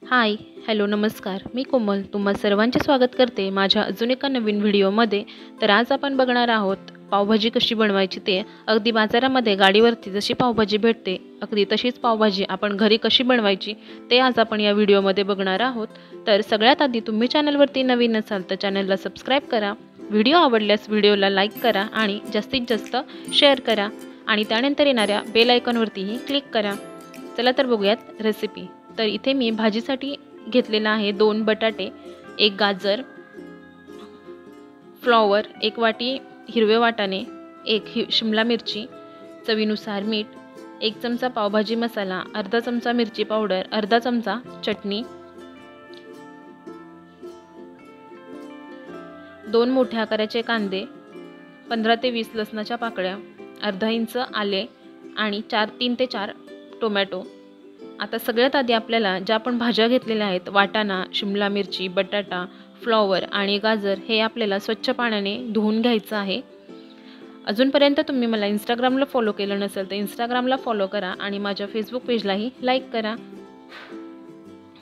हाय, hello, नमस्कार. मी कोमल तुम्हा सर्वांचे स्वागत करते माझ्या अजून एका नवीन व्हिडिओमध्ये. तर आज आपण बघणार आहोत पावभाजी कशी बनवायची ते. अगदी बाजारामध्ये गाडीवरती जशी पावभाजी भेटते अगदी तशीच पावभाजी आपण घरी कशी बनवायची ते आज आपण या व्हिडिओमध्ये बघणार आहोत. तर सगळ्यात आधी तुम्ही चॅनलवरती नवीन असाल तर चॅनलला सबस्क्राईब करा. व्हिडिओ आवडल्यास व्हिडिओला लाईक करा आणि जास्तीत जास्त शेअर करा आणि त्यानंतर येणाऱ्या बेल आयकॉनवरतीही क्लिक करा. चला तर बघूयात रेसिपी. तर इथे मी भाजीसाठी घेतलेला आहे 2 बटाटे, 1 गाजर, फ्लॉवर, 1 वाटी हिरवे वाटाणे, 1 शिमला मिरची, चवीनुसार मीठ, 1 चमचा पावभाजी मसाला, अर्धा चमचा मिरची पावडर, अर्धा चमचा चटणी, 2 मोठ्या आकाराचे कांदे, 15 ते 20 लसणाच्या पाकळ्या, अर्धा इंच आले आणि 3 ते 4 टोमॅटो. आता सगळ्यात आधी आपल्याला ज्या आपण भाज्या घेतलेल्या आहेत वाटाणा, शिमला मिरची, बटाटा, फ्लॉवर आणि गाजर हे आपल्याला स्वच्छ पाण्याने धुवून घ्यायचं आहे. अजूनपर्यंत तुम्ही मला इंस्टाग्रामला फॉलो केलं नसेल तर इंस्टाग्रामला फॉलो करा आणि माझ्या फेसबुक पेजलाही लाईक करा.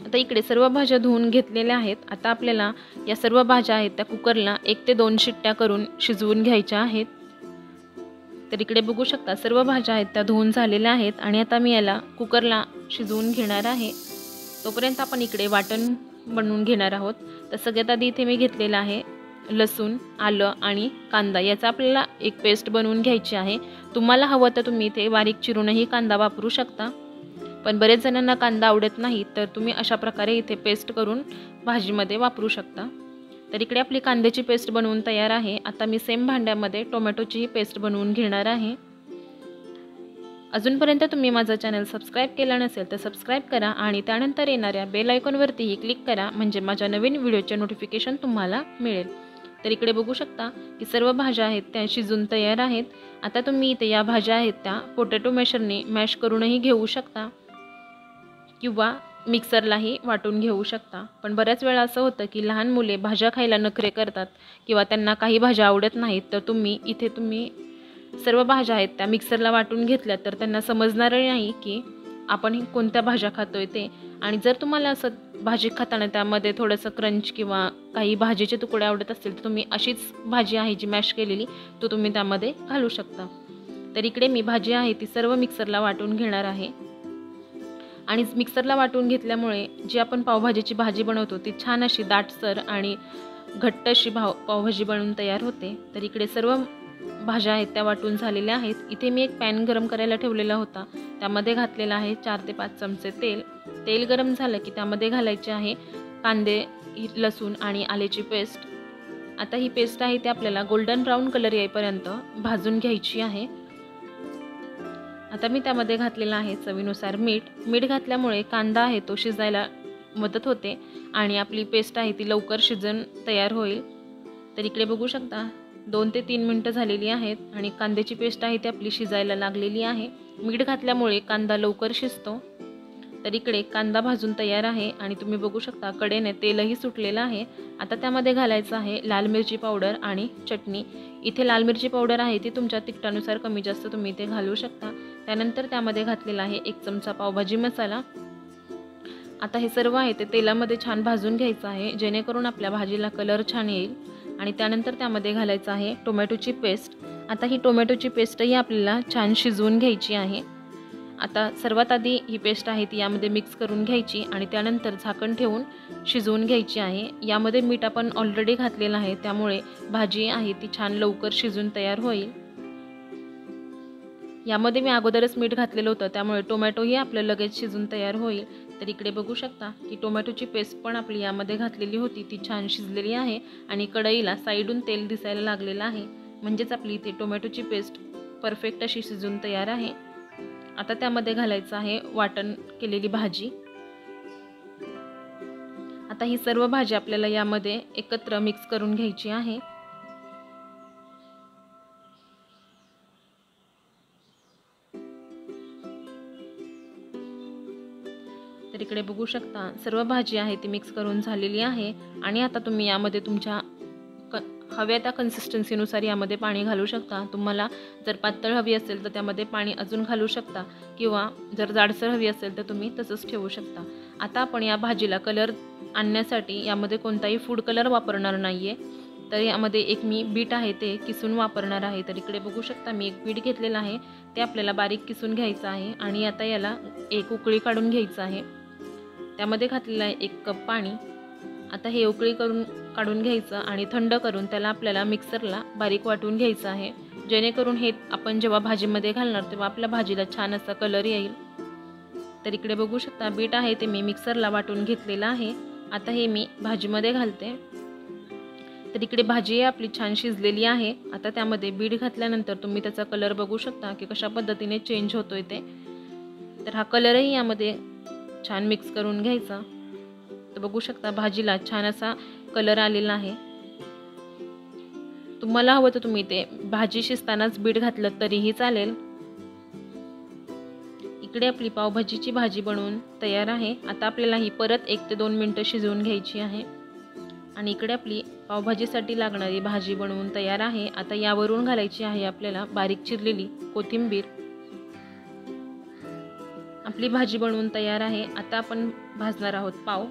आता इकडे सर्व भाज्या धुवून घेतलेल्या आहेत. आता आपल्याला या सर्व भाज्या आहेत त्या कुकरला 1 ते 2 शिट्ट्या करून शिजवून घ्यायच्या आहेत. तर इकडे बघू शकता सर्व भाज्या आहेत त्या धुवून झालेल्या आहेत आणि आता मी याला कुकरला शिजवून घेणार आहे. तोपर्यंत आपण इकडे वाटण बनवून घेणार आहोत. तर सगळ्यात आधी इथे मी घेतलेला आहे लसूण, आलं आणि कांदा याचा आपल्याला एक पेस्ट बनवून घ्यायची आहे. तुम्हाला हवं तर तुम्ही इथे बारीक चिरूनही कांदा वापरू शकता, पण बरेच जणांना कांदा आवडत नाही तर तुम्ही अशा प्रकारे इथे पेस्ट करून भाजीमध्ये वापरू शकता. तर इकडे आपली कांद्याची पेस्ट बनवून तयार आहे. आता मी सेम भांड्यामध्ये टोमॅटोचीही पेस्ट बनवून घेणार आहे. अजूनपर्यंत तुम्ही माझा चॅनल सबस्क्राईब केला नसेल तर सबस्क्राईब करा आणि त्यानंतर येणाऱ्या बेल आयकॉनवरतीही क्लिक करा म्हणजे माझ्या नवीन व्हिडिओचे नोटिफिकेशन तुम्हाला मिळेल. तर इकडे बघू शकता की सर्व भाज्या आहेत त्या शिजून तयार आहेत. आता तुम्ही इथे या भाज्या आहेत त्या पोटॅटो मॅशरने मॅश करूनही घेऊ शकता किंवा मिक्सरलाही वाटून घेऊ शकता. पण बऱ्याच वेळा असं होतं की लहान मुले भाज्या खायला नखरे करतात किंवा त्यांना काही भाज्या आवडत नाहीत, तर तुम्ही सर्व भाज्या आहेत त्या मिक्सरला वाटून घेतल्या तर त्यांना समजणारही नाही की आपण कोणत्या भाज्या खातोय ते. आणि जर तुम्हाला असं भाजी खाताना त्यामध्ये थोडंसं क्रंच किंवा काही भाजीचे तुकडे आवडत असतील तर तुम्ही अशीच भाजी आहे जी मॅश केलेली तो तुम्ही त्यामध्ये घालू शकता. तर इकडे मी भाजी आहे ती सर्व मिक्सरला वाटून घेणार आहे आणि मिक्सरला वाटून घेतल्यामुळे जी आपण पावभाजीची भाजी बनवतो ती छान अशी दाटसर आणि घट्ट अशी पावभाजी बनवून तयार होते. तर इकडे सर्व भाज्या आहेत त्या वाटून झालेल्या आहेत. इथे मी एक पॅन गरम करायला ठेवलेला होता, त्यामध्ये घातलेला आहे 4 ते 5 चमचे तेल. तेल गरम झालं की त्यामध्ये घालायचे आहे कांदे, लसूण आणि आल्याची पेस्ट. आता ही पेस्ट आहे ती आपल्याला गोल्डन ब्राऊन कलर येईपर्यंत भाजून घ्यायची आहे. आता मी त्यामध्ये घातलेला आहे चवीनुसार मीठ. मीठ घातल्यामुळे कांदा आहे तो शिजायला मदत होते आणि आपली पेस्ट आहे ती लवकर शिजून तयार होईल. तर इकडे बघू शकता 2 ते 3 मिनटं झालेली आहेत आणि कांद्याची पेस्ट आहे ती आपली शिजायला लागलेली आहे. मीठ घातल्यामुळे कांदा लवकर शिजतो. तर इकडे कांदा भाजून तयार आहे आणि तुम्ही बघू शकता कडेने तेलही सुटलेलं आहे. आता त्यामध्ये घालायचं आहे लाल मिरची पावडर आणि चटणी. इथे लाल मिरची पावडर आहे ती तुमच्या तिखटानुसार कमी जास्त तुम्ही ते घालू शकता. त्यानंतर त्यामध्ये घातलेला आहे 1 चमचा पावभाजी मसाला. आता हे सर्व आहे ते तेलामध्ये छान भाजून घ्यायचं आहे जेणेकरून आपल्या भाजीला कलर छान येईल. आणि त्यानंतर त्यामध्ये घालायचं आहे टोमॅटोची पेस्ट. आता ही टोमॅटोची पेस्टही आपल्याला छान शिजवून घ्यायची आहे. आता सर्वात आधी ही पेस्ट आहे ती यामध्ये मिक्स करून घ्यायची आणि त्यानंतर झाकण ठेवून शिजवून घ्यायची आहे. यामध्ये मीठ आपण ऑलरेडी घातलेलं आहे त्यामुळे भाजी आहे ती छान लवकर शिजून तयार होईल. यामध्ये मी अगोदरच मीठ घातलेलं होतं त्यामुळे टोमॅटोही आपलं लगेच शिजून तयार होईल. तर इकडे बघू शकता की टोमॅटोची पेस्ट पण आपली यामध्ये घातलेली होती ती छान शिजलेली आहे आणि कढईला साईडून तेल दिसायला लागलेलं आहे म्हणजेच आपली इथे टोमॅटोची पेस्ट परफेक्ट अशी शिजून तयार आहे. आता त्यामध्ये घालायचं आहे वाटण केलेली भाजी. आता ही सर्व भाजी आपल्याला यामध्ये एकत्र मिक्स करून घ्यायची आहे. तर इकडे बघू शकता सर्व भाजी आहे ती मिक्स करून झालेली आहे आणि आता तुम्ही यामध्ये तुमच्या हव्या त्या कन्सिस्टन्सीनुसार यामध्ये पाणी घालू शकता. तुम्हाला जर पातळ हवी असेल तर त्यामध्ये पाणी अजून घालू शकता किंवा जर जाडसर हवी असेल तर तुम्ही तसंच ठेवू शकता. आता आपण या भाजीला कलर आणण्यासाठी यामध्ये कोणताही फूड कलर वापरणार नाही आहे. तर यामध्ये एक मी बीट आहे ते किसून वापरणार आहे. तर इकडे बघू शकता मी एक बीट घेतलेलं आहे, ते आपल्याला बारीक किसून घ्यायचं आहे. आणि आता याला एक उकळी काढून घ्यायचं आहे. त्यामध्ये घातलेलं आहे 1 कप पाणी. आता हे उकळी काढून घ्यायचं आणि थंड करून त्याला आपल्याला मिक्सरला बारीक वाटून घ्यायचं आहे, जेणेकरून हे आपण जेव्हा भाजीमध्ये घालणार तेव्हा आपल्या भाजीला छान असा कलर येईल. तर इकडे बघू शकता बीट आहे ते मी मिक्सरला वाटून घेतलेलं आहे. आता हे मी भाजीमध्ये घालते. तर इकडे भाजी आपली छान शिजलेली आहे. आता त्यामध्ये बीट घातल्यानंतर तुम्ही त्याचा कलर बघू शकता की कशा पद्धतीने चेंज होतोय ते. तर हा कलरही यामध्ये छान मिक्स करून घ्यायचा. तर बघू शकता भाजीला छान असा कलर आलेला आहे. तुम्हाला हवं तर तुम्ही ते भाजी शिजतानाच बीट घातलं तरीही चालेल. इकडे आपली पावभाजीची भाजी बनवून तयार आहे. आता आपल्याला ही परत 1 ते 2 मिनिटं शिजवून घ्यायची आहे. आणि इकडे आपली पावभाजीसाठी लागणारी भाजी बनवून तयार आहे. आता यावरून घालायची आहे आपल्याला बारीक चिरलेली कोथिंबीर. आपली भाजी बनवून तयार आहे. आता आपण भाजणार आहोत पाव.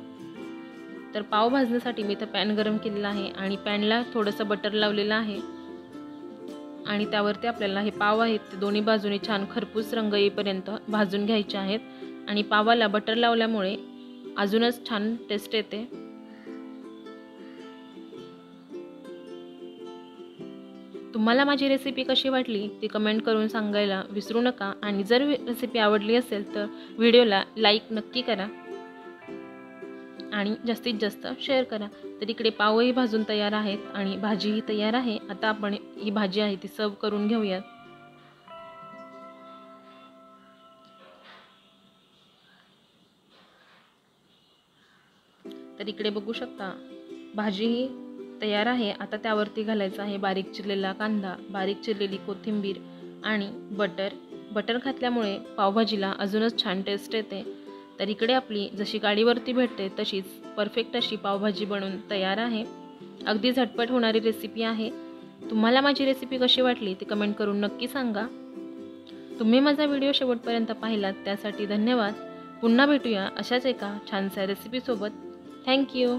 तर पाव भाजण्यासाठी मी इथं पॅन गरम केलेला आहे आणि पॅनला थोडंसं बटर लावलेलं आहे. आणि त्यावरती आपल्याला हे पाव आहेत ते दोन्ही बाजूने छान खरपूस रंग येईपर्यंत भाजून घ्यायचे आहेत. आणि पावाला बटर लावल्यामुळे अजूनच छान टेस्ट येते. तुम्हाला माझी रेसिपी कशी वाटली ती कमेंट करून सांगायला विसरू नका. आणि जर रेसिपी आवडली असेल तर व्हिडिओला लाईक नक्की करा आणि जास्तीत जास्त शेअर करा. तर इकडे पावही भाजून तयार आहेत आणि भाजीही तयार आहे. आता आपण ही भाजी आहे ती सर्व करून घेऊयात. तर इकडे बघू शकता भाजीही तयार आहे. आता त्यावरती घालायचा आहे बारीक चिरलेला कांदा, बारीक चिरलेली कोथिंबीर आणि बटर घातल्यामुळे पावभाजीला अजूनच छान टेस्ट येते. तर इकडे आपली जशी गाडीवरती भेटते तशीच परफेक्ट अशी पावभाजी बनवून तयार आहे. अगदी झटपट होणारी रेसिपी आहे. तुम्हाला माझी रेसिपी कशी वाटली ती कमेंट करून नक्की सांगा. तुम्ही माझा व्हिडिओ शेवटपर्यंत पाहिलात त्यासाठी धन्यवाद. पुन्हा भेटूया अशाच एका छानशा रेसिपीसोबत. थँक्यू.